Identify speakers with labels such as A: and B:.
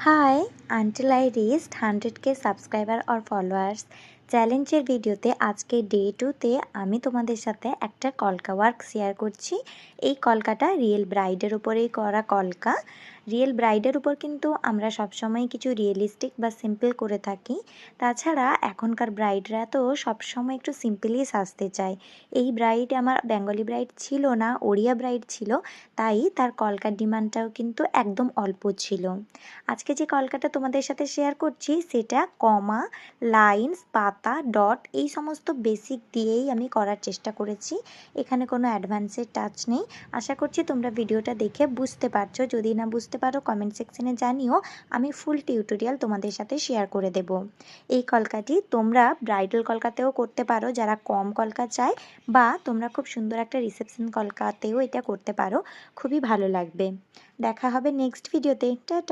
A: High, until I reached 100K subscriber or followers চ্যালেঞ্জের ভিডিওতে আজকে ডে 2তে আমি তোমাদের সাথে একটা কলকা ওয়ার্ক শেয়ার করছি। এই কলকাটা রিয়েল ব্রাইডের উপরেই করা কলকা। রিয়েল ব্রাইডের উপর কিন্তু আমরা সবসময় কিছু রিয়েলিস্টিক বা সিম্পল করে থাকি। তাছাড়া এখনকার ব্রাইডরা তো সবসময় একটু সিম্পলই সাজতে চায়। এই ব্রাইড আমার বেঙ্গলি ব্রাইড ছিল না, ওড়িয়া ব্রাইড ছিল, তাই তার কলকার ডিমান্ডটাও কিন্তু একদম অল্প ছিল। আজকে যে কলকাটা তোমাদের সাথে শেয়ার করছি সেটা কমা, লাইনস, পাতা, ডট এই সমস্ত বেসিক দিয়েই আমি করার চেষ্টা করেছি। এখানে কোনো অ্যাডভান্সের টাচ নেই। আশা করছি তোমরা ভিডিওটা দেখে বুঝতে পারছো। যদি না বুঝতে পারো কমেন্ট সেকশনে জানিও, আমি ফুল টিউটোরিয়াল তোমাদের সাথে শেয়ার করে দেব। এই কলকাটি তোমরা ব্রাইডাল কলকাতেও করতে পারো যারা কম কলকা চায়, বা তোমরা খুব সুন্দর একটা রিসেপশন কলকাতেও এটা করতে পারো। খুবই ভালো লাগবে। দেখা হবে নেক্সট ভিডিওতে। টাটা।